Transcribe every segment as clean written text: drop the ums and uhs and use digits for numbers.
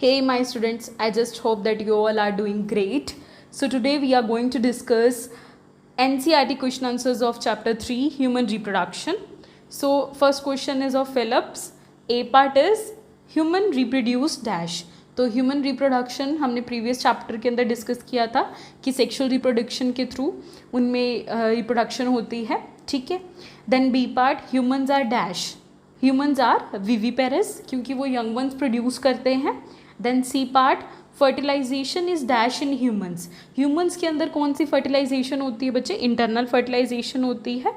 Hey my students, I just hope that you all are doing great. So today we are going to discuss NCERT question answers of chapter 3 human reproduction. So first question is of Phillips. A part is human reproduce dash. तो human reproduction हमने previous chapter के अंदर discuss किया था कि sexual reproduction के through उनमें reproduction होती है, ठीक है. Then B part humans are dash. Humans are viviparous क्योंकि वो यंग वंस प्रोड्यूस करते हैं. Then C part fertilization is dash in humans. Humans के अंदर कौन सी फर्टिलाइजेशन होती है बच्चे? इंटरनल फर्टिलाइजेशन होती है.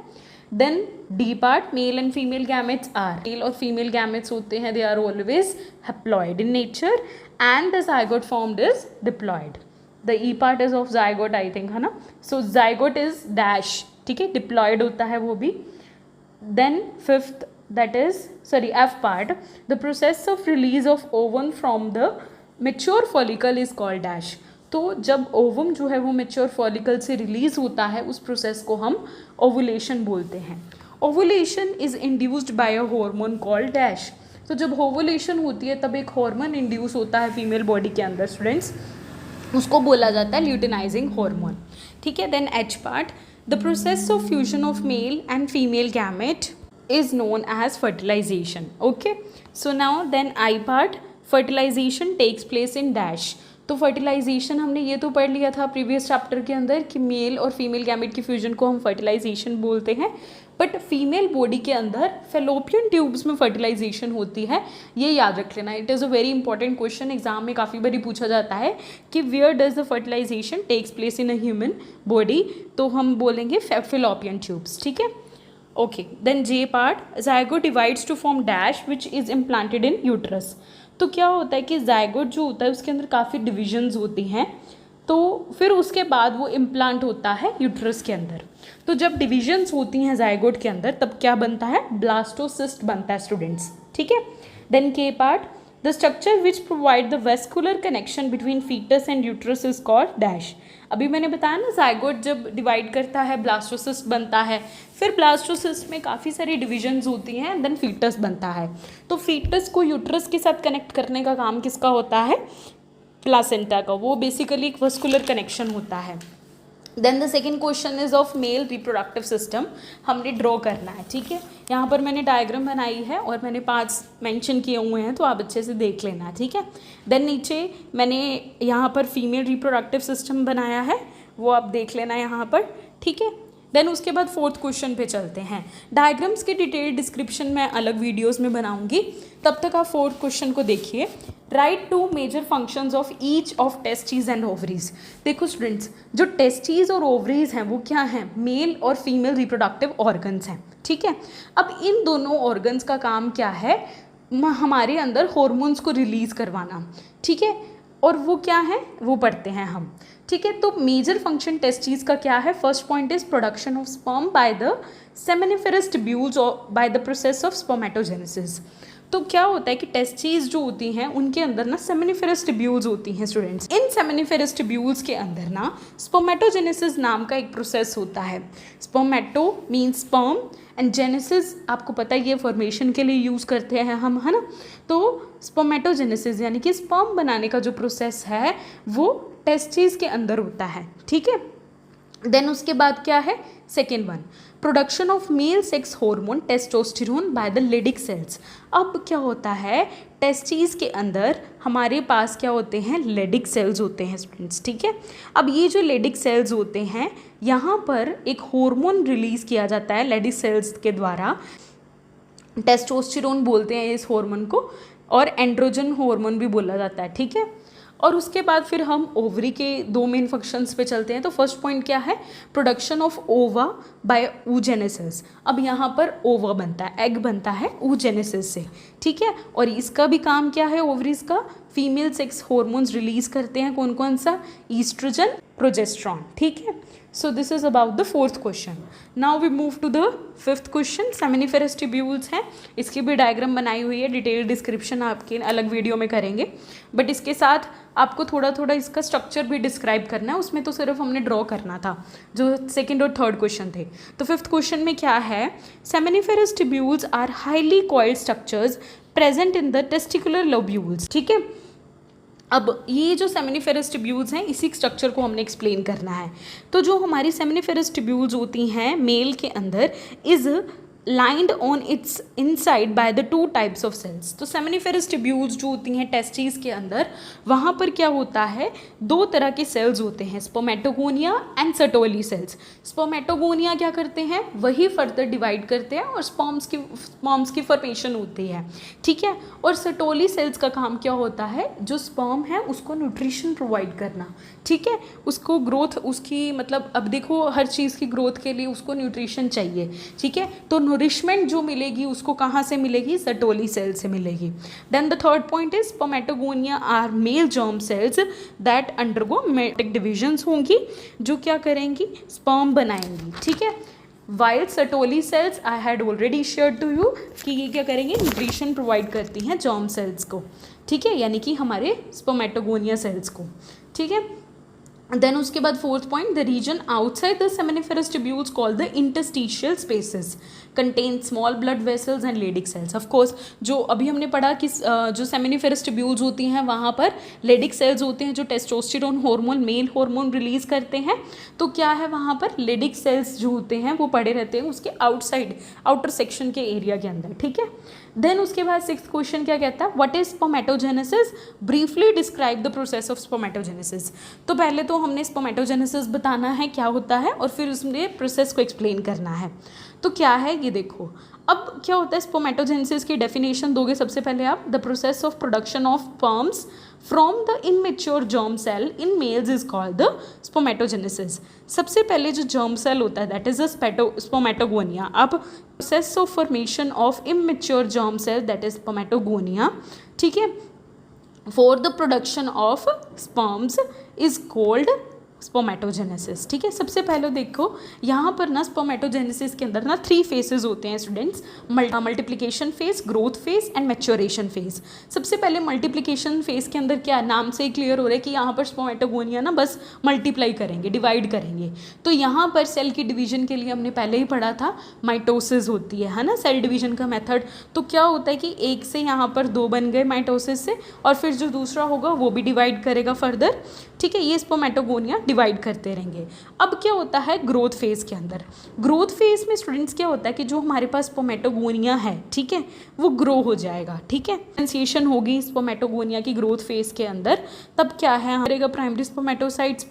Then D part male and female gametes are. Male और फीमेल गैमेट्स होते हैं, they are always haploid in nature and the zygote formed is diploid. The E part is of zygote I think, है ना. So zygote is dash, ठीक है, diploid होता है वो भी. Then fifth that is F part, the process of release of ovum from the mature follicle is called dash. तो जब ओवम जो है वो मेच्योर फॉलिकल से रिलीज होता है उस प्रोसेस को हम ओवुलेशन बोलते हैं. Ovulation is induced by a hormone called dash. तो जब ओवुलेशन होती है तब एक हार्मोन इंड्यूस होता है फीमेल बॉडी के अंदर स्टूडेंट्स, उसको बोला जाता है ल्यूटिनाइजिंग हार्मोन, ठीक है. Then H part, the process of fusion of male and female gamete is known as fertilization. Okay, so now then I part, fertilization takes place in dash. तो fertilization हमने ये तो पढ़ लिया था प्रीवियस चैप्टर के अंदर कि मेल और फीमेल गैमेट की फ्यूजन को हम फर्टिलाइजेशन बोलते हैं. बट फीमेल बॉडी के अंदर फेलोपियन ट्यूब्स में फर्टिलाइजेशन होती है, ये याद रख लेना. It is a very important question, exam में काफ़ी बारी पूछा जाता है कि where does the fertilization takes place in a human body. तो हम बोलेंगे फेलोपियन ट्यूब्स, ठीक है. Okay, then J part, zygote divides to form dash which is implanted in uterus. तो क्या होता है कि zygote जो होता है उसके अंदर काफ़ी डिविजन्स होती हैं, तो फिर उसके बाद वो इम्प्लांट होता है यूट्रस के अंदर. तो जब डिविजन्स होती हैं zygote के अंदर तब क्या बनता है? ब्लास्टोसिस्ट बनता है स्टूडेंट्स, ठीक है. Then K part, the structure which provide the vascular connection between foetus and uterus is called dash. अभी मैंने बताया ना zygote जब डिवाइड करता है ब्लास्टोसिस्ट बनता है, फिर ब्लास्टोसिस्ट में काफ़ी सारी डिविजन्स होती हैं, देन फीटस बनता है. तो फीटस को यूट्रस के साथ कनेक्ट करने का काम किसका होता है? प्लासेंटा का. वो बेसिकली एक वेस्कुलर कनेक्शन होता है. Then the second question is of male reproductive system. हमने ड्रॉ करना है, ठीक है. यहाँ पर मैंने डायग्राम बनाई है और मैंने 5 मेंशन किए हुए हैं, तो आप अच्छे से देख लेना, ठीक है. देन नीचे मैंने यहाँ पर फीमेल रिप्रोडक्टिव सिस्टम बनाया है, वो आप देख लेना यहाँ पर, ठीक है. देन उसके बाद फोर्थ क्वेश्चन पे चलते हैं. डायग्राम्स की डिटेल डिस्क्रिप्शन मैं अलग वीडियोस में बनाऊंगी, तब तक आप फोर्थ क्वेश्चन को देखिए. Write two major functions of each of testes and ovaries. देखो स्टूडेंट्स, जो टेस्टीज और ओवरीज हैं वो क्या हैं? मेल और फीमेल रिप्रोडक्टिव ऑर्गन्स हैं, ठीक है. अब इन दोनों ऑर्गन्स का काम क्या है? हमारे अंदर हॉर्मोन्स को रिलीज करवाना, ठीक है. और वो क्या है? वो पढ़ते हैं हम, ठीक है. तो मेजर फंक्शन टेस्टीज का क्या है? First point is production of sperm by the seminiferous tubules और by the process of spermatogenesis. तो क्या होता है कि टेस्टीज जो होती हैं उनके अंदर ना सेमिनिफेरस ट्यूब्यूल्स होती हैं स्टूडेंट्स. इन सेमिनिफेरस ट्यूब्यूल्स के अंदर ना स्पर्मेटोजेनेसिस नाम का एक प्रोसेस होता है. स्पर्मेटो मीन्स स्पर्म एंड जेनेसिस आपको पता है ये फॉर्मेशन के लिए यूज़ करते हैं हम, है ना. तो स्पर्मेटोजेनेसिस यानी कि स्पर्म बनाने का जो प्रोसेस है वो टेस्टीज के अंदर होता है, ठीक है. देन उसके बाद क्या है? Second one, production of male sex hormone testosterone by the Leydig cells. अब क्या होता है? टेस्टीज के अंदर हमारे पास क्या होते हैं? लेडिक सेल्स होते हैं स्टूडेंट्स, ठीक है. अब ये जो लेडिक सेल्स होते हैं यहाँ पर एक हार्मोन रिलीज किया जाता है लेडिक सेल्स के द्वारा. टेस्टोस्टेरोन बोलते हैं इस हार्मोन को, और एंड्रोजन हार्मोन भी बोला जाता है, ठीक है. और उसके बाद फिर हम ओवरी के 2 मेन फंक्शंस पे चलते हैं. तो फर्स्ट पॉइंट क्या है? Production of ova by oogenesis. अब यहाँ पर ओवा बनता है, एग बनता है oogenesis से, ठीक है. और इसका भी काम क्या है? ओवरीज का फीमेल सेक्स हॉर्मोन्स रिलीज करते हैं. कौन कौन सा? ईस्ट्रोजन, प्रोजेस्ट्रॉन, ठीक है. So this is about the fourth question. Now we move to the fifth question. Seminiferous tubules हैं, इसकी भी डायग्राम बनाई हुई है, डिटेल डिस्क्रिप्शन आपके अलग वीडियो में करेंगे. बट इसके साथ आपको थोड़ा थोड़ा इसका स्ट्रक्चर भी डिस्क्राइब करना है. उसमें तो सिर्फ हमने ड्रॉ करना था जो सेकेंड और थर्ड क्वेश्चन थे. तो फिफ्थ क्वेश्चन में क्या है? Seminiferous tubules are highly coiled structures present in the testicular lobules, ठीक है. अब ये जो सेमिनिफेरस ट्यूब्यूल्स हैं, इसी स्ट्रक्चर को हमने एक्सप्लेन करना है। तो जो हमारी सेमिनिफेरस ट्यूब्यूल्स होती हैं मेल के अंदर is lined on its inside by the two types of cells. तो सेमिनिफेरस ट्यूब्यूल्स जो होती हैं टेस्टिस के अंदर, वहाँ पर क्या होता है, दो तरह के सेल्स होते हैं, spermatogonia and Sertoli cells. Spermatogonia क्या करते हैं, वही फर्दर डिवाइड करते हैं और स्पर्म्स की फॉर्मेशन होती है, ठीक है। और सर्टोली सेल्स का काम क्या होता है, जो स्पर्म है उसको न्यूट्रिशन प्रोवाइड करना, ठीक है, उसको ग्रोथ, उसकी मतलब अब देखो हर चीज़ की ग्रोथ के लिए उसको न्यूट्रिशन चाहिए, ठीक है। तो नरिशमेंट जो मिलेगी उसको कहाँ से मिलेगी, सर्टोली सेल से मिलेगी। Then the third point is spermatogonia are male germ cells that undergo meiotic divisions होंगी, जो क्या करेंगी, स्पर्म बनाएंगी, ठीक है। While Sertoli cells I had already share to you कि ये क्या करेंगे, न्यूट्रिशन प्रोवाइड करती हैं जर्म सेल्स को, ठीक है, यानी कि हमारे स्पर्मेटोगोनिया सेल्स को, ठीक है। देन उसके बाद fourth point, the region outside the seminiferous tubules called the interstitial spaces contain small blood vessels and Leydig cells. Of course जो अभी हमने पढ़ा कि जो सेमिनिफेरस ट्यूब्यूल्स होती हैं वहाँ पर लेडिक सेल्स होते हैं जो testosterone hormone, male hormone release करते हैं। तो क्या है, वहाँ पर लेडिक सेल्स जो होते हैं वो पड़े रहते हैं उसके आउटसाइड, आउटर सेक्शन के एरिया के अंदर, ठीक है। देन उसके बाद सिक्स्थ क्वेश्चन क्या कहता है, what is spermatogenesis, briefly describe the process of spermatogenesis. तो पहले तो हमने स्पर्मेटोजेनेसिस बताना है क्या होता है और फिर उसमें प्रोसेस को एक्सप्लेन करना है। तो क्या है ये देखो, अब क्या होता है स्पर्मेटोजेनेसिस की डेफिनेशन दोगे सबसे पहले आप, the process of production of sperms from the immature germ cell in males is called the spermatogenesis. सबसे पहले जो जर्म सेल होता है दैट इज अ स्पर्मेटोगोनिया। अब process of formation of immature germ cell that is spermatogonia, ठीक है, for the production of sperms is called spermatogenesis, ठीक है। सबसे पहले देखो यहाँ पर ना स्पर्मेटोजेनेसिस के अंदर ना 3 फेजेस होते हैं students, multiplication phase, growth phase and maturation phase. सबसे पहले मल्टीप्लिकेशन फेज के अंदर क्या, नाम से ही क्लियर हो रहा है कि यहाँ पर स्पर्मेटोगोनिया ना बस मल्टीप्लाई करेंगे, डिवाइड करेंगे। तो यहाँ पर सेल की डिवीजन के लिए हमने पहले ही पढ़ा था माइटोसिस होती है ना, सेल डिवीजन का मेथड। तो क्या होता है कि एक से यहाँ पर 2 बन गए माइटोसिस से, और फिर जो दूसरा होगा वो भी डिवाइड करेगा फर्दर, ठीक है। ये स्पर्मेटोगोनिया डिवाइड करते रहेंगे। अब क्या होता है ग्रोथ फेज के अंदर, ग्रोथ फेज में स्टूडेंट्स क्या होता है कि जो हमारे पास स्पर्मेटोगोनिया है, ठीक है, वो ग्रो हो जाएगा, ठीक है, डिफरेंशिएशन होगी स्पर्मेटोगोनिया की ग्रोथ फेज के अंदर। तब क्या है, हमारे प्राइमरी स्पर्मेटोसाइट्स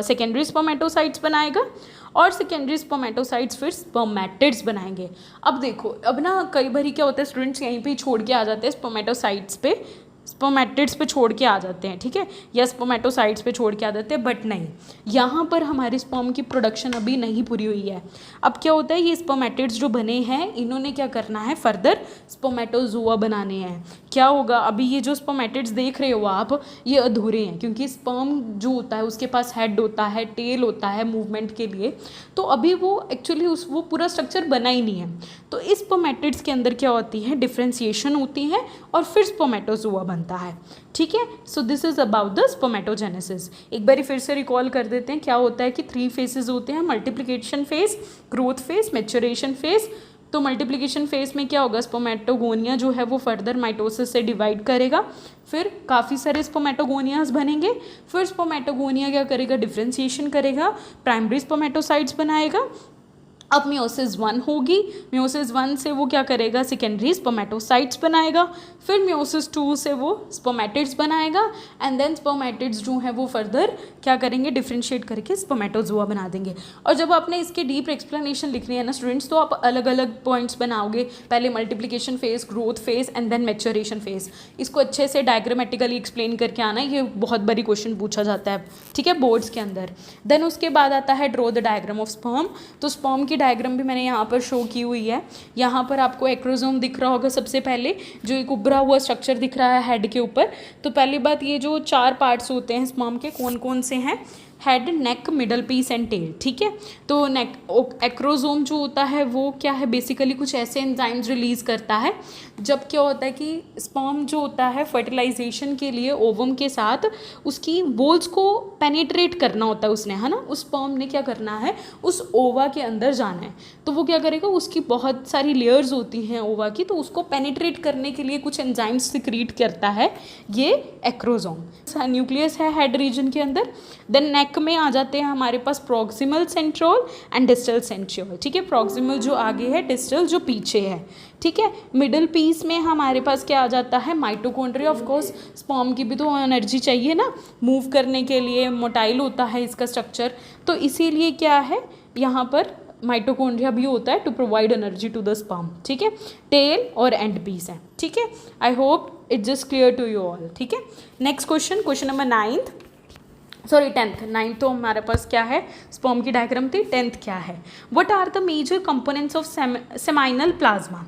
सेकेंडरी स्पर्मेटोसाइट्स बनाएगा और सेकेंडरी स्पर्मेटोसाइट्स फिर स्पर्मेटिड्स बनाएंगे। अब देखो, अब ना कई बार क्या होता है स्टूडेंट्स यहीं पे छोड़ के आ जाते हैं स्पर्मेटोसाइट्स पे, स्पर्मेटिड्स पे छोड़ के आ जाते हैं, ठीक है, या स्पर्मेटोसाइट्स पे छोड़ के आ जाते हैं, बट नहीं, यहाँ पर हमारी स्पर्म की प्रोडक्शन अभी नहीं पूरी हुई है। अब क्या होता है, ये स्पर्मेटिड्स जो बने हैं इन्होंने क्या करना है, फर्दर स्पर्मेटोजोआ बनाने हैं। क्या होगा, अभी ये जो स्पर्मेटिड्स देख रहे हो आप, ये अधूरे हैं क्योंकि स्पर्म जो होता है उसके पास हेड होता है, टेल होता है मूवमेंट के लिए, तो अभी वो एक्चुअली वो पूरा स्ट्रक्चर बना ही नहीं है। तो इस स्पर्मेटिड्स के अंदर क्या होती है, डिफरेंशिएशन होती है और फिर स्पर्मेटोजोआ बनता है, ठीक है। सो this is about the spermatogenesis. एक बार फिर से रिकॉल कर देते हैं, क्या होता है कि 3 फेजेस होते हैं, multiplication phase, growth phase, maturation phase. तो मल्टीप्लिकेशन फेज में क्या होगा, स्पर्मेटोगोनिया जो है वो फर्दर माइटोसिस से डिवाइड करेगा, फिर काफ़ी सारे स्पर्मेटोगोनियाज बनेंगे, फिर स्पर्मेटोगोनिया क्या करेगा, डिफरेंशिएशन करेगा, प्राइमरी स्पर्मेटोसाइट्स बनाएगा। अब मियोसिस 1 होगी, मियोसिस 1 से वो क्या करेगा, सेकेंडरी स्पर्मेटोसाइट्स बनाएगा, फिर मियोसिस 2 से वो स्पर्मेटिड्स बनाएगा, एंड देन स्पर्मेटिड्स जो है वो फर्दर क्या करेंगे, डिफरेंशिएट करके स्पर्मेटोजोआ बना देंगे। और जब आपने इसके डीप एक्सप्लेनेशन लिखनी है ना स्टूडेंट्स, तो आप अलग अलग पॉइंट्स बनाओगे, पहले multiplication phase, growth phase and then maturation phase. इसको अच्छे से डायग्रामेटिकली एक्सप्लेन करके आना, ये बहुत बड़ी क्वेश्चन पूछा जाता है, ठीक है, बोर्ड्स के अंदर। देन उसके बाद आता है draw the diagram of sperm. तो स्पर्म की डायग्राम भी मैंने यहाँ पर शो की हुई है। यहाँ पर आपको एक्रोसोम दिख रहा होगा सबसे पहले, जो एक उभरा हुआ स्ट्रक्चर दिख रहा है हेड के ऊपर। तो पहली बात, ये जो 4 पार्ट्स होते हैं स्पर्म के, कौन कौन से हैं, head, neck, middle piece and tail, ठीक है। तो नेक एक्रोसोम जो होता है वो क्या है, बेसिकली कुछ ऐसे एंजाइम्स रिलीज करता है जब क्या होता है कि स्पर्म जो होता है फर्टिलाइजेशन के लिए ओवम के साथ उसकी वॉल्स को पेनिट्रेट करना होता है उसने, है ना, उस स्पर्म ने क्या करना है, उस ओवा के अंदर जाना है। तो वो क्या करेगा, उसकी बहुत सारी लेयर्स होती हैं ओवा की, तो उसको पेनिट्रेट करने के लिए कुछ एंजाइम्स सिक्रीट करता है ये एक्रोसोम। न्यूक्लियस है हेड रीजन के अंदर। देन नेक में आ जाते हैं हमारे पास proximal centriole and distal centriole, ठीक है। प्रॉक्सिमल जो आगे है, डिस्टल जो पीछे है, ठीक है। मिडिल पीस में हमारे पास क्या आ जाता है, माइटोकॉन्ड्रिया। ऑफ कोर्स स्पर्म की भी तो एनर्जी चाहिए ना मूव करने के लिए, मोटाइल होता है इसका स्ट्रक्चर, तो इसीलिए क्या है यहाँ पर माइटोकॉन्ड्रिया भी होता है to provide energy to the sperm, ठीक है। टेल और एंड पीस है, ठीक है। I hope it just clear to you all, ठीक है। Next question, question number 10th तो हमारे पास क्या है, स्पर्म की डायग्राम थी। 10th क्या है, what are the major components of seminal plasma.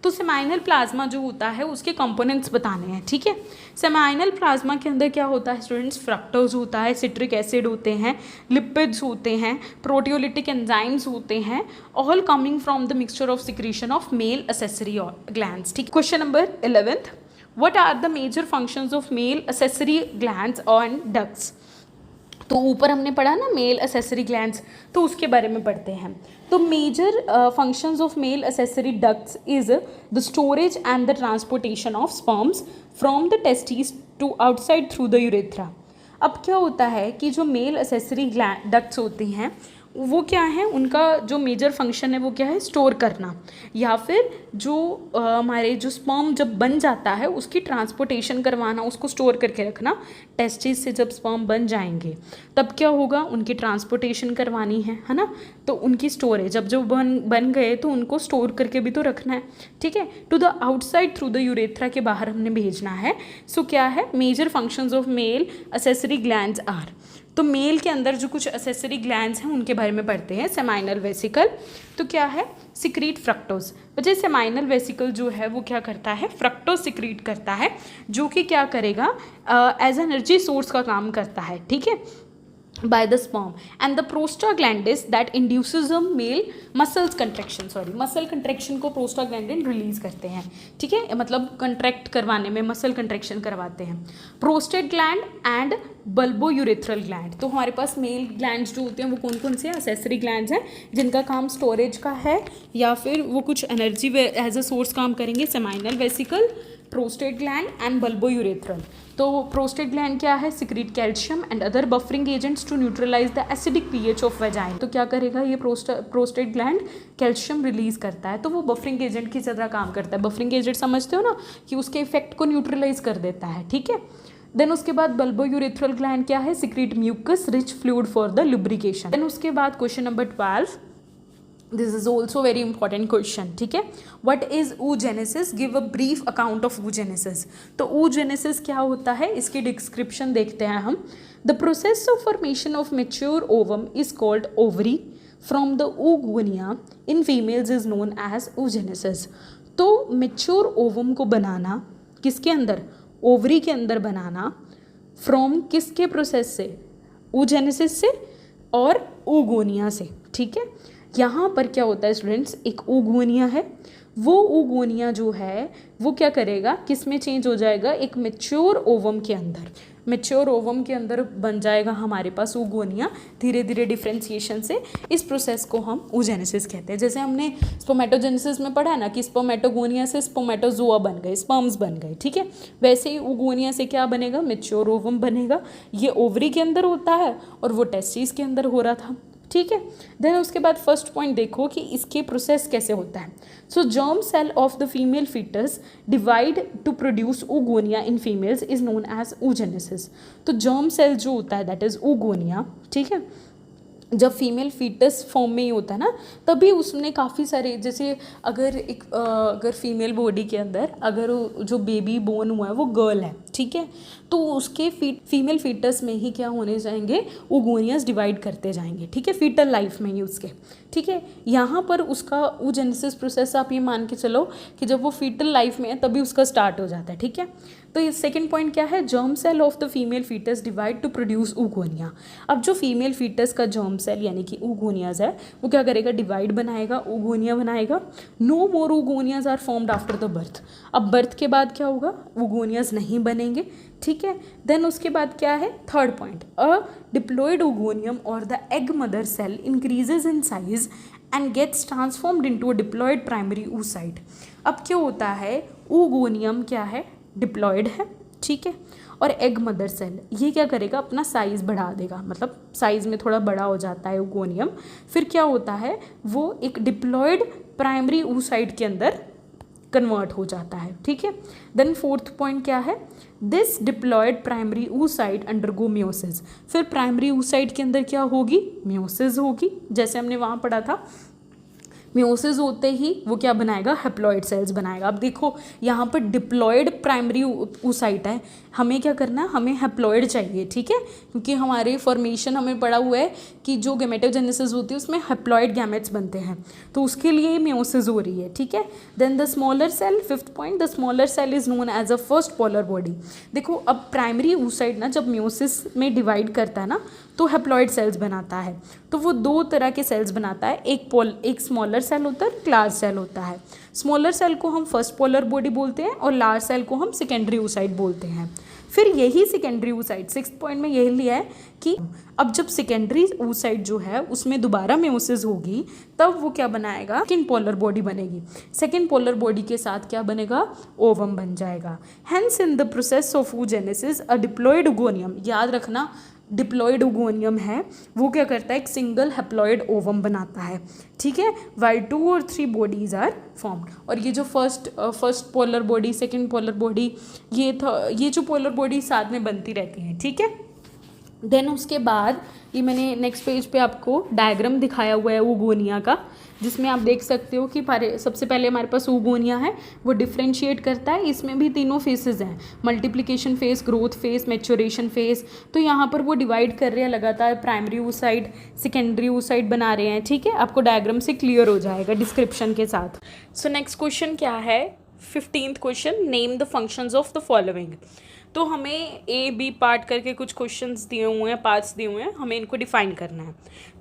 तो सेमाइनल प्लाज्मा जो होता है उसके कंपोनेंट्स बताने हैं, ठीक है। सेमाइनल प्लाज्मा के अंदर क्या होता है स्टूडेंट्स, फ्रक्टोज होता है, सिट्रिक एसिड होते हैं, लिपिड्स होते हैं, प्रोटियोलिटिक एंजाइम्स होते हैं, all coming from the mixture of secretion of male accessory glands, ठीक। Question number 11th, what are the major functions of male accessory glands and ducts. तो ऊपर हमने पढ़ा ना मेल एसेसरी ग्लैंड्स, तो उसके बारे में पढ़ते हैं। तो major functions of male accessory ducts is the storage and the transportation of sperms from the testis to outside through the urethra. अब क्या होता है कि जो मेल एसेसरी डक्ट्स होती हैं वो क्या है, उनका जो मेजर फंक्शन है वो क्या है, स्टोर करना, या फिर जो हमारे जो स्पर्म जब बन जाता है उसकी ट्रांसपोर्टेशन करवाना, उसको स्टोर करके रखना। टेस्टिस से जब स्पर्म बन जाएंगे तब क्या होगा, उनकी ट्रांसपोर्टेशन करवानी है ना, तो उनकी स्टोरेज जब जो बन गए तो उनको स्टोर करके भी तो रखना है, ठीक है। To the outside through the urethra के बाहर हमने भेजना है। सो क्या है, major functions of male accessory glands are. तो मेल के अंदर जो कुछ एसेसरी ग्लैंड्स हैं उनके बारे में पढ़ते हैं। सेमाइनल वेसिकल तो क्या है, सिक्रीट फ्रक्टोज। वजह सेमाइनल वेसिकल जो है वो क्या करता है, फ्रक्टोज सिक्रीट करता है, जो कि क्या करेगा, एज एनर्जी सोर्स का काम करता है, ठीक है, by the sperm, and the prostaglandin that induces a male muscle contraction को prostaglandin रिलीज करते हैं, ठीक है, मतलब कंट्रैक्ट करवाने में मसल कंट्रैक्शन करवाते हैं। Prostate gland and bulbourethral gland, तो हमारे पास मेल ग्लैंड्स जो होते हैं वो कौन कौन से एसेसरी ग्लैंड्स हैं जिनका काम स्टोरेज का है या फिर वो कुछ एनर्जी एज अ सोर्स काम करेंगे। Seminal vesicle, prostate gland and bulbourethral. तो प्रोस्टेट ग्लैंड क्या है, secrete calcium and other buffering agents to neutralize the acidic pH of vagina. तो क्या करेगा ये प्रोस्टेट ग्लैंड, कैल्शियम रिलीज करता है, तो वो बफरिंग एजेंट की तरह काम करता है। बफरिंग एजेंट समझते हो ना, कि उसके इफेक्ट को न्यूट्रलाइज कर देता है, ठीक है। देन उसके बाद बल्बोयूरेथ्रल ग्लैंड क्या है, secrete mucus rich fluid for the lubrication. Then उसके बाद question number 12, this is also very important question, ठीक है। What is oogenesis, give a brief account of oogenesis। तो oogenesis क्या होता है, इसकी डिस्क्रिप्शन देखते हैं हम। The process of formation of mature ovum is called ovary from the oogonia in females is known as oogenesis। तो मेच्योर ओवम को बनाना किसके अंदर, ओवरी के अंदर बनाना, फ्रॉम किसके प्रोसेस से, oogenesis से और oogonia से, ठीक है। यहाँ पर क्या होता है स्टूडेंट्स, एक oogonia है, वो oogonia जो है वो क्या करेगा, किस में चेंज हो जाएगा, एक मेच्योर ओवम के अंदर। मेच्योर ओवम के अंदर बन जाएगा हमारे पास oogonia धीरे धीरे डिफ्रेंसिएशन से। इस प्रोसेस को हम oogenesis कहते हैं। जैसे हमने स्पर्मेटोजेनेसिस में पढ़ा ना कि स्पर्मेटोगोनिया से स्पर्मेटोजोआ बन गए, स्पर्म्स बन गए, ठीक है। वैसे ही oogonia से क्या बनेगा, मेच्योर ओवम बनेगा। ये ओवरी के अंदर होता है और वो टेस्टिस के अंदर हो रहा था, ठीक है। देन उसके बाद फर्स्ट पॉइंट देखो कि इसके प्रोसेस कैसे होता है। So germ cell of the female foetus divide to produce oogonia in females is known as oogenesis। तो जर्म सेल जो होता है दैट इज oogonia, ठीक है। जब फीमेल फीटस फॉर्म में ही होता है ना, तभी उसने काफ़ी सारे, जैसे अगर फीमेल बॉडी के अंदर अगर जो बेबी बोर्न हुआ है वो गर्ल है, ठीक है, तो उसके फीमेल फीटस में ही क्या होने जाएंगे, oogonia डिवाइड करते जाएंगे, ठीक है, फीटल लाइफ में ही उसके, ठीक है। यहाँ पर उसका oogenesis प्रोसेस आप ये मान के चलो कि जब वो फीटल लाइफ में है तभी उसका स्टार्ट हो जाता है, ठीक है। तो ये सेकंड पॉइंट क्या है, germ cell of the female foetus divide to produce oogonia. अब जो फीमेल फीटस का जर्म सेल यानी कि ऊगोनियाज है वो क्या करेगा, डिवाइड बनाएगा, ऊगोनिया बनाएगा। No more oogonias are formed after the birth. अब बर्थ के बाद क्या होगा, ऊगोनियाज नहीं बनेंगे, ठीक है। देन उसके बाद क्या है, third point, a diploid oogonium और the egg mother cell increases in size and gets transformed into a diploid primary oocyte। अब क्या होता है, ओगोनियम क्या है, डिप्लॉयड है, ठीक है, और एग मदर सेल ये क्या करेगा, अपना साइज बढ़ा देगा, मतलब साइज में थोड़ा बड़ा हो जाता है ओगोनियम। फिर क्या होता है, वो एक डिप्लॉयड प्राइमरी oocyte के अंदर कन्वर्ट हो जाता है, ठीक है। देन फोर्थ पॉइंट क्या है, this diploid primary oocyte undergo meiosis. फिर प्राइमरी oocyte के अंदर क्या होगी, म्योसिस होगी, जैसे हमने वहाँ पढ़ा था। म्योसिस होते ही वो क्या बनाएगा, हैप्लॉइड सेल्स बनाएगा। अब देखो यहाँ पर डिप्लॉयड प्राइमरी oocyte है, हमें क्या करना है, हमें हैप्लॉइड चाहिए, ठीक है, क्योंकि हमारे फॉर्मेशन हमें पढ़ा हुआ है कि जो गैमेटोजेनेसिस होती है उसमें हैप्लॉइड गैमेट्स बनते हैं, तो उसके लिए म्योसिस हो रही है, ठीक है। Then the smaller cell, fifth point, the smaller cell is known as a first polar body. देखो अब प्राइमरी oocyte ना जब म्योसिस में डिवाइड करता है ना तो हैप्लॉइड सेल्स बनाता है, तो वो दो तरह के सेल्स बनाता है, एक स्मॉलर सेल होता है, लार्ज सेल होता है। स्मॉलर सेल को हम फर्स्ट पोलर बॉडी बोलते हैं और लार्ज सेल को हम सेकेंडरी oocyte बोलते हैं। फिर यही सेकेंडरी oocyte, सिक्स पॉइंट में यही लिया है कि अब जब सेकेंडरी oocyte जो है उसमें दोबारा म्योसिस होगी तब वो क्या बनाएगा, सेकेंड पोलर बॉडी बनेगी। सेकेंड पोलर बॉडी के साथ क्या बनेगा, ओवम बन जाएगा। Hence in the process of oogenesis a diploid oogonium, याद रखना डिप्लॉयड ओगोनियम है वो क्या करता है, एक सिंगल हैप्लॉयड ओवम बनाता है, ठीक है, वाइल 2 और 3 बॉडीज आर फॉर्म्ड। और ये जो first polar body, second polar body, ये जो पोलर बॉडी साथ में बनती रहती हैं, ठीक है। देन उसके बाद ये मैंने नेक्स्ट पेज पे आपको डायग्राम दिखाया हुआ है oogonia का, जिसमें आप देख सकते हो कि सबसे पहले हमारे पास oogonia है, वो डिफ्रेंशिएट करता है। इसमें भी तीनों फेसेस हैं, multiplication face, growth face, maturation face. तो यहाँ पर वो डिवाइड कर रहे हैं लगातार, प्राइमरी oocyte, सेकेंडरी oocyte बना रहे हैं, ठीक है। आपको डायग्राम से क्लियर हो जाएगा डिस्क्रिप्शन के साथ। सो नेक्स्ट क्वेश्चन क्या है, 15th question, name the functions of the following. तो हमें ए बी पार्ट करके कुछ क्वेश्चंस दिए हुए हैं, पार्ट्स दिए हुए हैं, हमें इनको डिफाइन करना है।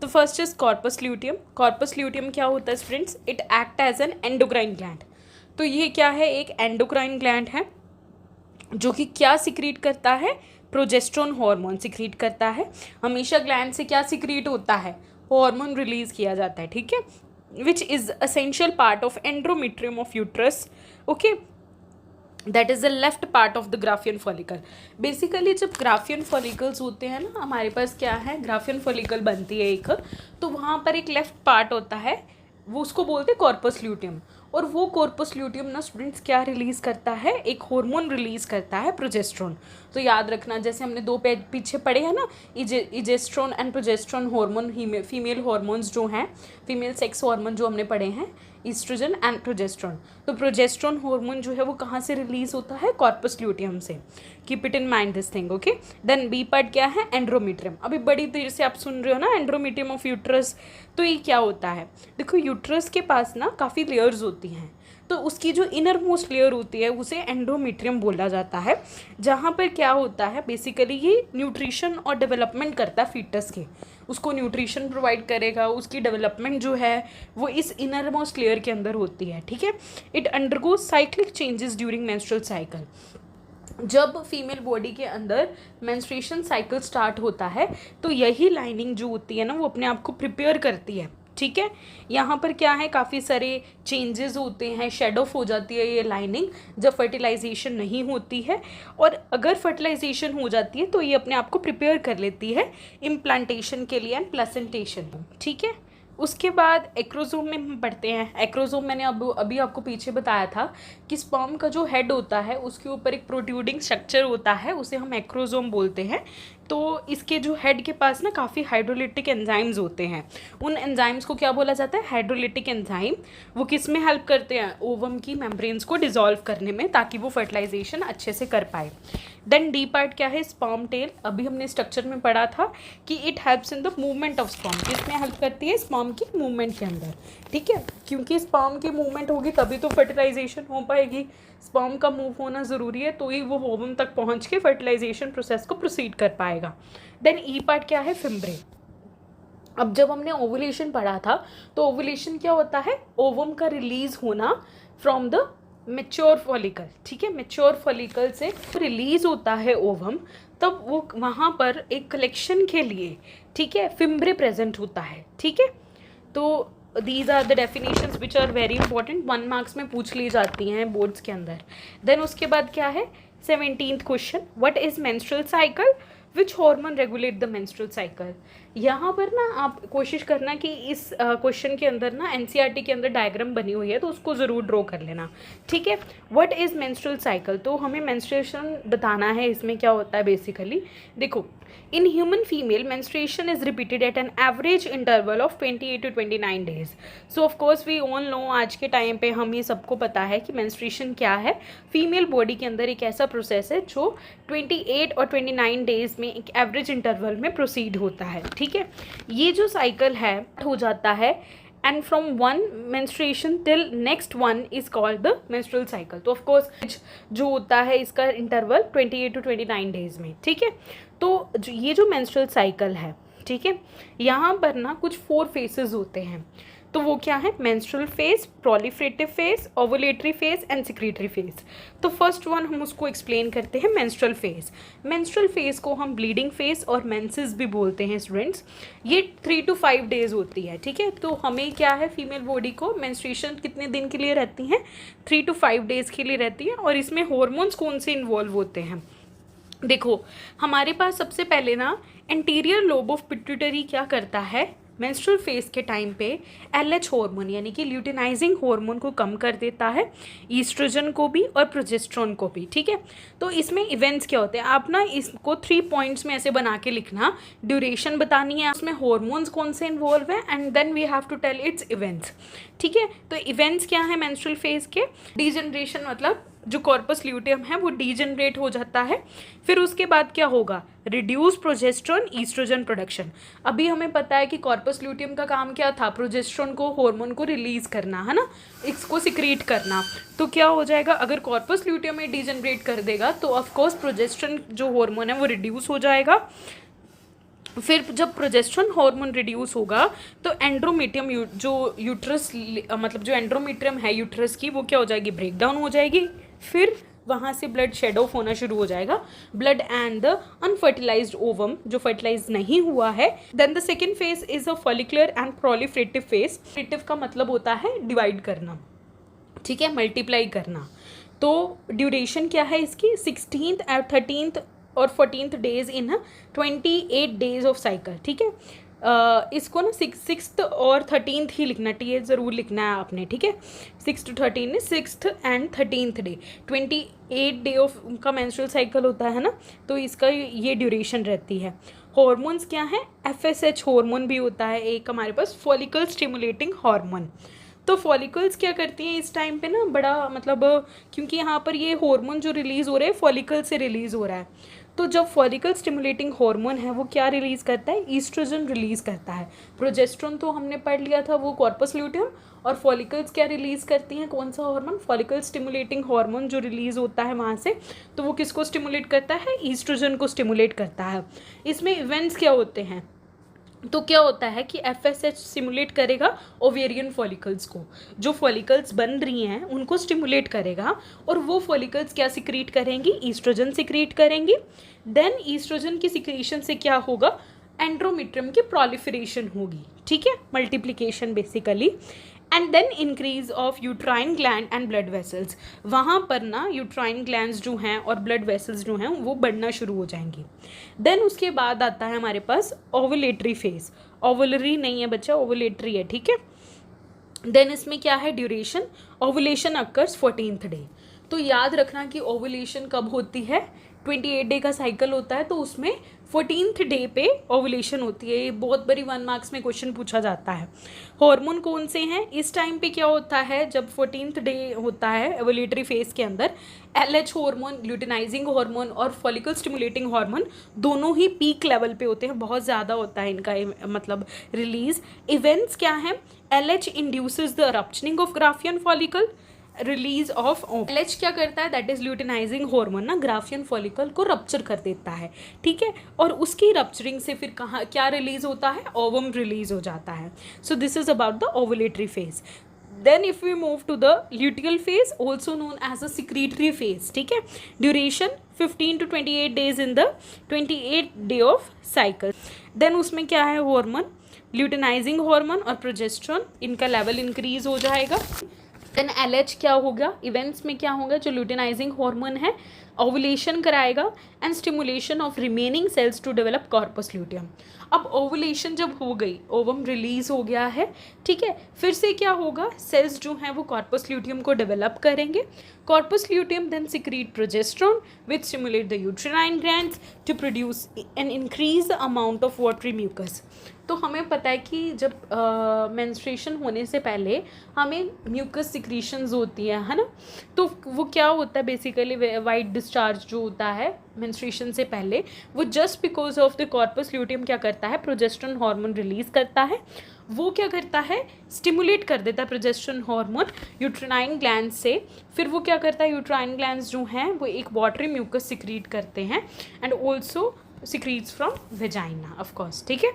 तो first is corpus luteum. Corpus luteum क्या होता है students, it act as an endocrine gland. तो ये क्या है, एक एंडोक्राइन ग्लैंड है जो कि क्या सिक्रीट करता है, प्रोजेस्टेरोन हार्मोन सिक्रीट करता है। हमेशा ग्लैंड से क्या सिक्रीट होता है, हार्मोन रिलीज किया जाता है, ठीक है, which is essential part of endometrium of uterus, okay, that is the left part of the Graafian follicle. Basically जब ग्राफियन फॉलिकल्स होते हैं ना, हमारे पास क्या है, ग्राफियन फॉलिकल बनती है एक, तो वहाँ पर एक लेफ्ट पार्ट होता है, वो उसको बोलते हैं कॉर्पस ल्यूटियम। और वो कॉर्पस ल्यूटियम ना स्टूडेंट्स क्या रिलीज़ करता है, एक हार्मोन रिलीज़ करता है, प्रोजेस्टेरोन। तो याद रखना, जैसे हमने दो पेज पीछे पढ़े हैं ना, oestrogen and progesterone hormone, female hormones जो हैं, फीमेल सेक्स हार्मोन जो हमने पढ़े हैं, ईस्ट्रोजन एंड प्रोजेस्टेरोन। तो प्रोजेस्टेरोन हार्मोन जो है वो कहाँ से रिलीज होता है, कॉर्पस ल्यूटियम से। Keep it in mind this thing, okay. Then B part क्या है, एंड्रोमीट्रियम। अभी बड़ी देर से आप सुन रहे हो ना, एंड्रोमीट्रियम ऑफ यूट्रस। तो ये क्या होता है, देखो यूट्रस के पास ना काफ़ी लेयर्स होती हैं, तो उसकी जो इनर मोस्ट लेयर होती है उसे एंडोमेट्रियम बोला जाता है, जहाँ पर क्या होता है, बेसिकली ये न्यूट्रिशन और डेवलपमेंट करता है फीटस के, उसको न्यूट्रिशन प्रोवाइड करेगा, उसकी डेवलपमेंट जो है वो इस इनर मोस्ट लेयर के अंदर होती है, ठीक है। It undergoes cyclic changes during menstrual cycle. जब फीमेल बॉडी के अंदर मेंस्ट्रुएशन साइकिल स्टार्ट होता है तो यही लाइनिंग जो होती है ना वो अपने आप को प्रिपेयर करती है, ठीक है। यहाँ पर क्या है, काफ़ी सारे चेंजेस होते हैं, शेड ऑफ हो जाती है ये लाइनिंग जब फर्टिलाइजेशन नहीं होती है, और अगर फर्टिलाइजेशन हो जाती है तो ये अपने आप को प्रिपेयर कर लेती है इम्प्लांटेशन के लिए एंड प्लेसेंटेशन, ठीक है। उसके बाद एक्रोजोम में हम पढ़ते हैं। एक्रोजोम मैंने अभी आपको पीछे बताया था कि स्पर्म का जो हेड होता है उसके ऊपर एक प्रोट्रूडिंग स्ट्रक्चर होता है, उसे हम एक्रोजोम बोलते हैं। तो इसके जो हेड के पास ना काफ़ी हाइड्रोलिटिक एंजाइम्स होते हैं, उन एंजाइम्स को क्या बोला जाता है, हाइड्रोलिटिक एंजाइम। वो किस में हेल्प करते हैं, ओवम की मेम्ब्रेन्स को डिसॉल्व करने में, ताकि वो फर्टिलाइजेशन अच्छे से कर पाए। देन डी पार्ट क्या है, स्पर्म टेल। अभी हमने स्ट्रक्चर में पढ़ा था कि it helps in the movement of sperm, किसमें हेल्प करती है, स्पर्म की मूवमेंट के अंदर, ठीक है, क्योंकि स्पर्म की मूवमेंट होगी तभी तो फर्टिलाइजेशन हो पाएगी, स्पर्म का मूव होना ज़रूरी है तो ही वो ओवम तक पहुंच के फर्टिलाइजेशन प्रोसेस को प्रोसीड कर पाएगा। देन ई पार्ट क्या है, फिम्ब्रे। अब जब हमने ओवुलेशन पढ़ा था तो ओवुलेशन क्या होता है, ओवम का रिलीज होना फ्रॉम द मेच्योर फॉलिकल, ठीक है, मेच्योर फॉलिकल से रिलीज होता है ओवम, तब वो वहाँ पर एक कलेक्शन के लिए, ठीक है, फिम्ब्रे प्रेजेंट होता है, ठीक है। तो these are the definitions which are very important, 1 marks में पूछ ली जाती हैं बोर्ड्स के अंदर। देन उसके बाद क्या है, 17th question, what is menstrual cycle, which hormone regulate the menstrual cycle. यहाँ पर ना आप कोशिश करना कि इस क्वेश्चन के अंदर ना एनसीईआरटी के अंदर डायग्राम बनी हुई है तो उसको ज़रूर ड्रॉ कर लेना, ठीक है। व्हाट इज़ मेंस्ट्रुअल साइकिल, तो हमें मेंस्ट्रुएशन बताना है, इसमें क्या होता है बेसिकली। देखो, in human female menstruation is repeated at an average interval of 28 to 29 days. So of course we all know, आज के टाइम पे हमें सबको पता है कि मेंस्ट्रुएशन क्या है। फीमेल बॉडी के अंदर एक ऐसा प्रोसेस है जो 28 और 29 डेज में एक एवरेज इंटरवल में प्रोसीड होता है, ठीक है। ये जो साइकिल है हो जाता है and from one menstruation till next one is called the menstrual cycle. तो ऑफकोर्स जो होता है इसका इंटरवल 28 to 29 डेज में, ठीक है। तो ये जो मेंस्ट्रुअल साइकिल है, ठीक है, यहाँ पर ना कुछ 4 फेसेस होते हैं। तो वो क्या है, menstrual phase, proliferative phase, ovulatory phase and secretory phase. तो फर्स्ट वन हम उसको एक्सप्लेन करते हैं, मेंस्ट्रुअल फेज। मेंस्ट्रुअल फेज को हम ब्लीडिंग फेज और मेंसेस भी बोलते हैं स्टूडेंट्स। ये 3 to 5 डेज होती है, ठीक है। तो हमें क्या है, फीमेल बॉडी को मेंस्ट्रुएशन कितने दिन के लिए रहती हैं, 3 to 5 डेज के लिए रहती है। और इसमें हॉर्मोन्स कौन से इन्वॉल्व होते हैं, देखो हमारे पास सबसे पहले ना एंटीरियर लोब ऑफ पिट्यूटरी क्या करता है, मेंस्ट्रुअल फेज के टाइम पे एलएच हार्मोन यानी कि ल्यूटिनाइजिंग हार्मोन को कम कर देता है, ईस्ट्रोजन को भी और प्रोजेस्टेरोन को भी, ठीक है। तो इसमें इवेंट्स क्या होते हैं, आप ना इसको 3 पॉइंट्स में ऐसे बना के लिखना, ड्यूरेशन बतानी है, उसमें हार्मोन्स कौन से इन्वॉल्व है and then we have to tell its events, ठीक है। तो इवेंट्स क्या है मेंस्ट्रुअल फेज के, डीजनरेशन मतलब जो कॉर्पस ल्यूटियम है वो डीजनरेट हो जाता है। फिर उसके बाद क्या होगा, रिड्यूस प्रोजेस्टेरोन ईस्ट्रोजन प्रोडक्शन। अभी हमें पता है कि कॉर्पस ल्यूटियम का काम क्या था, प्रोजेस्टेरोन को हार्मोन को रिलीज करना है ना, इसको सिक्रीट करना। तो क्या हो जाएगा, अगर कॉर्पस ल्यूटियम में डीजनरेट कर देगा तो ऑफकोर्स प्रोजेस्टेरोन जो हार्मोन है वो रिड्यूस हो जाएगा। फिर जब प्रोजेस्टेरोन हार्मोन रिड्यूस होगा तो एंड्रोमेट्रियम जो यूट्रस मतलब जो एंड्रोमेट्रियम है यूट्रस की, वो क्या हो जाएगी, ब्रेक डाउन हो जाएगी। फिर वहाँ से ब्लड शेड ऑफ होना शुरू हो जाएगा, blood and the unfertilized ovum जो फर्टिलाइज नहीं हुआ है। Then the second phase is a follicular and proliferative phase. Proliferative का मतलब होता है डिवाइड करना, ठीक है, मल्टीप्लाई करना। तो ड्यूरेशन क्या है इसकी, 16th और 13th और 14th days in 28 days of cycle, ठीक है। इसको ना 6th और 13th ही लिखना, टी ज़रूर लिखना है आपने, ठीक है। 6 to 13 6th and 13th day, 28 day of का मेंस्ट्रुअल साइकिल होता है ना, तो इसका ये ड्यूरेशन रहती है। हॉर्मोन्स क्या है, FSH हार्मोन भी होता है एक हमारे पास, फॉलिकल स्टिमुलेटिंग हार्मोन। तो फॉलिकल्स क्या करती हैं इस टाइम पे ना, बड़ा मतलब क्योंकि यहाँ पर ये हार्मोन जो रिलीज़ हो रहा है फॉलिकल से रिलीज़ हो रहा है, तो जब फॉलिकल स्टिमुलेटिंग हार्मोन है वो क्या रिलीज़ करता है, ईस्ट्रोजन रिलीज़ करता है। प्रोजेस्टेरोन तो हमने पढ़ लिया था वो कॉर्पस ल्यूटियम, और फॉलिकल्स क्या रिलीज़ करती हैं, कौन सा हार्मोन, फॉलिकल स्टिमुलेटिंग हार्मोन जो रिलीज़ होता है वहाँ से, तो वो किसको स्टिमुलेट करता है, ईस्ट्रोजन को स्टिमुलेट करता है। इसमें इवेंट्स क्या होते हैं, तो क्या होता है कि FSH स्टिमुलेट करेगा ओवेरियन फॉलिकल्स को, जो फॉलिकल्स बन रही हैं उनको स्टिमुलेट करेगा, और वो फॉलिकल्स क्या सिक्रीट करेंगी, ईस्ट्रोजन सिक्रीट करेंगी। देन ईस्ट्रोजन की सिक्रीशन से क्या होगा, एंड्रोमेट्रियम की प्रोलिफरेशन होगी, ठीक है, multiplication basically. And then increase of uterine gland and blood vessels, वहाँ पर ना यूट्राइन ग्लैंड्स जो हैं और ब्लड वेसल्स जो हैं वो बढ़ना शुरू हो जाएंगी। देन उसके बाद आता है हमारे पास ओवुलेटरी फेज, ओवुलरी नहीं है बच्चा, ओवुलेटरी है, ठीक है। देन इसमें क्या है duration, ovulation occurs 14th day. तो याद रखना कि ओवुलेशन कब होती है, 28 डे का साइकिल होता है, तो उसमें 14th डे पे ओवुलेशन होती है। ये बहुत बड़ी 1 मार्क्स में क्वेश्चन पूछा जाता है। हार्मोन कौन से हैं? इस टाइम पे क्या होता है, जब 14th डे होता है ओवुलेटरी फेज के अंदर, LH हार्मोन, ल्यूटिनाइजिंग हार्मोन और फॉलिकल स्टिमुलेटिंग हार्मोन दोनों ही पीक लेवल पे होते हैं, बहुत ज़्यादा होता है इनका मतलब रिलीज। इवेंट्स क्या हैं? LH induces the rupturing of Graafian follicle, release of LH क्या करता है, दैट इज ल्यूटिनाइजिंग हार्मोन ना ग्राफियन फॉलिकल को रप्चर कर देता है, ठीक है, और उसकी रप्चरिंग से फिर कहाँ क्या रिलीज होता है, ओवम रिलीज हो जाता है। सो this is about the ovulatory phase. Then if we move to the luteal phase, also known as a secretory phase, ठीक है, duration 15 to 28 days in the 28 day of cycle। then उसमें क्या है, hormone, luteinizing hormone और progesterone, इनका level increase हो जाएगा। Then LH क्या होगा, इवेंट्स में क्या होगा, जो ल्यूटिनाइजिंग हार्मोन है ओवुलेशन कराएगा and stimulation of remaining cells to develop corpus luteum. अब ओवुलेशन जब हो गई, ओवम रिलीज हो गया है, ठीक है, फिर से क्या होगा, सेल्स जो हैं वो कॉर्पस ल्यूटियम को डेवलप करेंगे। Corpus luteum then secrete progesterone which stimulate the uterine glands to produce an increase the amount of watery mucus. तो हमें पता है कि जब मेंस्ट्रुएशन होने से पहले हमें म्यूकस सिक्रीशंस होती है ना, तो वो क्या होता है बेसिकली, वाइट डिस्चार्ज जो होता है मेंस्ट्रुएशन से पहले, वो just because of the corpus luteum क्या करता है, प्रोजेस्टेरोन हार्मोन रिलीज करता है। वो क्या करता है, स्टिमुलेट कर देता है प्रोजेस्टेरोन हार्मोन यूट्राइन ग्लैंड से। फिर वो क्या करता है, यूट्राइन ग्लैंड्स जो हैं वो एक वाटरी म्यूकस सिक्रीट करते हैं and also secretes from vagina of course, ठीक है।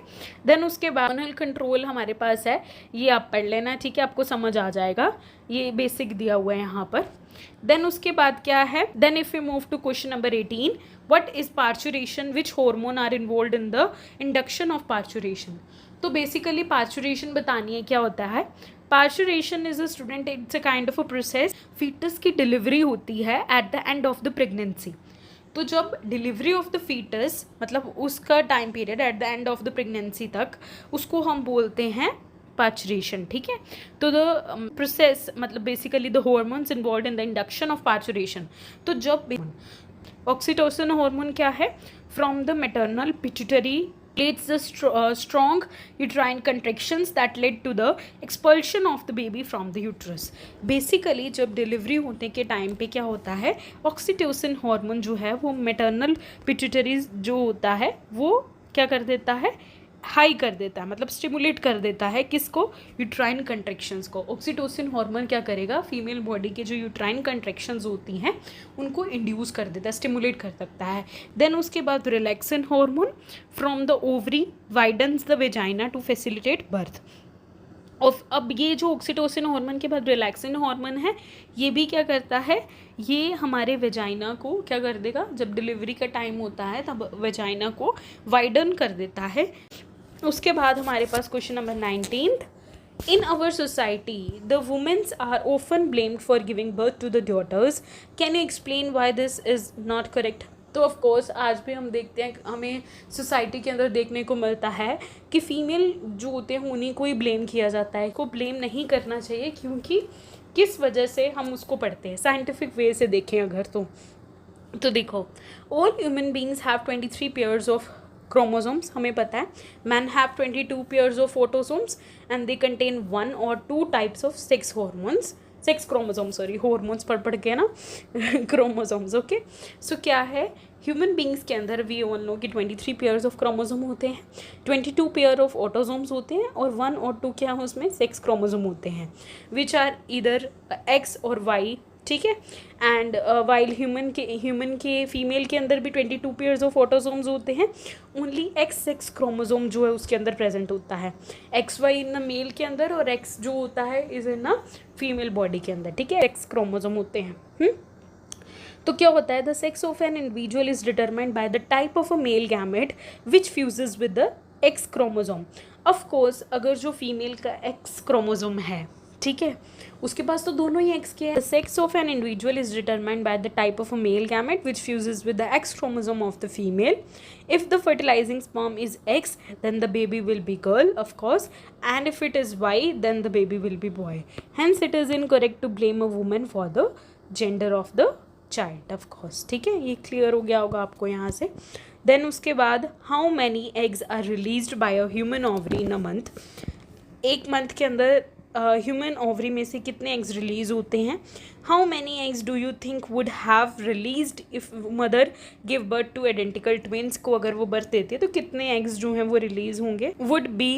देन उसके बाद हॉर्मोनल कंट्रोल हमारे पास है, ये आप पढ़ लेना, ठीक है, आपको समझ आ जाएगा, ये बेसिक दिया हुआ है यहाँ पर। देन उसके बाद क्या है, then if you move to question number 18, what is parturition, which hormone are involved in the induction of parturition. तो बेसिकली पार्चुरेशन बतानी है क्या होता है। Parturition is a student, it's a kind of a process, fetus की delivery होती है at the end of the pregnancy. तो जब डिलीवरी ऑफ द फीटस मतलब उसका time period at the end of the pregnancy तक, उसको हम बोलते हैं पार्चुरेशन, ठीक है। तो द प्रोसेस मतलब basically the hormones involved in the induction of parturition. तो जब ऑक्सीटोसिन हार्मोन क्या है, from the maternal pituitary leads the strong uterine contractions that led to the expulsion of the baby from the uterus। Basically जब delivery होने के time पे क्या होता है, ऑक्सीटोसिन हार्मोन जो है वो मैटरनल पिट्यूटरी जो होता है वो क्या कर देता है, हाई कर देता है, मतलब स्टिमुलेट कर देता है किसको, यूट्राइन कंट्रैक्शंस को। ऑक्सीटोसिन हार्मोन क्या करेगा, फीमेल बॉडी के जो यूट्राइन कंट्रैक्शंस होती हैं उनको इंड्यूस कर देता है, स्टिमुलेट कर सकता है। देन उसके बाद relaxin hormone from the ovary widens the vagina to facilitate birth. और अब ये जो ऑक्सीटोसिन हार्मोन के बाद रिलैक्सिन हार्मोन है, ये भी क्या करता है, ये हमारे वेजाइना को क्या कर देगा, जब डिलीवरी का टाइम होता है तब वेजाइना को वाइडन कर देता है। उसके बाद हमारे पास question number 19, in our society the womens are often blamed for giving birth to the daughters, can you explain why this is not correct. तो ऑफ कोर्स आज भी हम देखते हैं, हमें सोसाइटी के अंदर देखने को मिलता है कि फ़ीमेल जो होते हैं उन्हीं को ही ब्लेम किया जाता है। को ब्लेम नहीं करना चाहिए, क्योंकि किस वजह से हम उसको पढ़ते हैं, साइंटिफिक वे से देखें अगर तो देखो, all human beings have 23 pairs of chromosomes, हमें पता है। Man have 22 pairs of autosomes and they contain 1 or 2 types of sex hormones, sex chromosome, sorry hormones पढ़ के ना क्रोमोसोम्स, ओके। सो क्या है, ह्यूमन बींग्स के अंदर वी ऑल नो कि 23 पेयर्स ऑफ क्रोमोसोम होते हैं, 22 पेयर ऑफ ऑटोसोम्स होते हैं और 1 और 2 क्या है उसमें सेक्स क्रोमोसोम होते हैं, विच आर इधर एक्स और वाई, ठीक है। एंड वाइल ह्यूमन के फीमेल के अंदर भी 22 पेयर्स ऑफ ऑटोसोम्स होते हैं, ओनली एक्स सेक्स क्रोमोसोम जो है उसके अंदर प्रेजेंट होता है, X Y in the male के अंदर और एक्स जो होता है is in the female body के अंदर, ठीक है, एक्स क्रोमोसोम होते हैं। तो क्या होता है, the sex of an individual is determined by the type of a male gamete which fuses with the x chromosome. Of course अगर जो फीमेल का एक्स क्रोमोसोम है, ठीक है, उसके पास तो दोनों ही एक्स के हैं। The sex of an individual is determined by the type of a male gamete which fuses with the x chromosome of the female. If the fertilising sperm is x then the baby will be girl, of course, and if it is Y then the baby will be boy. Hence it is incorrect to blame a woman for the gender of the child of course, ठीक है, ये clear हो गया होगा आपको यहाँ से। Then उसके बाद how many eggs are released by a human ovary in a month, एक मंथ के अंदर ह्यूमन ओवरी में से कितने एग्स रिलीज होते हैं। How many eggs do you think would have released if mother give birth two identical twins, को अगर वो बर्थ देती है तो कितने एग्स जो हैं वो रिलीज होंगे। Would be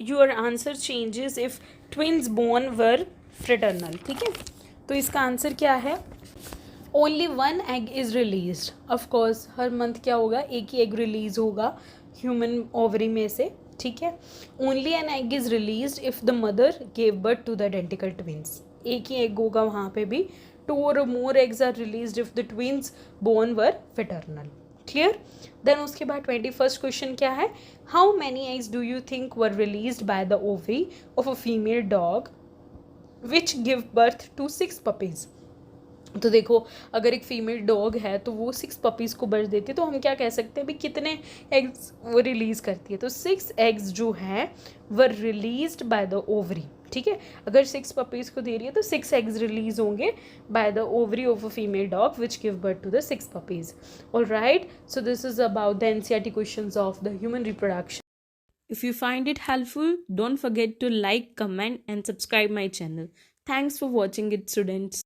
your answer changes if twins born were fraternal, ठीक है, तो इसका आंसर क्या है, only one egg is release. Of course हर मंथ क्या होगा, एक ही एग रिलीज होगा ह्यूमन ओवरी में से, ठीक है। Only an egg is release if the mother gave birth to the identical twins, एक ही एग होगा वहाँ पे भी। Two or more eggs are release if the twins born were fraternal, clear. Then उसके बाद 21st क्वेश्चन क्या है, how many eggs do you think were release by the ovary of a female dog which give birth to 6 puppies. तो देखो अगर एक female dog है तो वो 6 पपीज़ को बर्थ देती है, तो हम क्या कह सकते हैं भाई कितने एग्स वो रिलीज़ करती है, तो 6 एग्स जो हैं वर रिलीज्ड बाय द ओवरी, ठीक है। अगर 6 पपीज़ को दे रही है तो 6 एग्स रिलीज होंगे by the ovary of a female dog which give birth to the 6 puppies. Alright, so this is about the NCERT questions of the human reproduction. If you find it helpful, don't forget to like, comment and subscribe my channel. Thanks for watching it, students.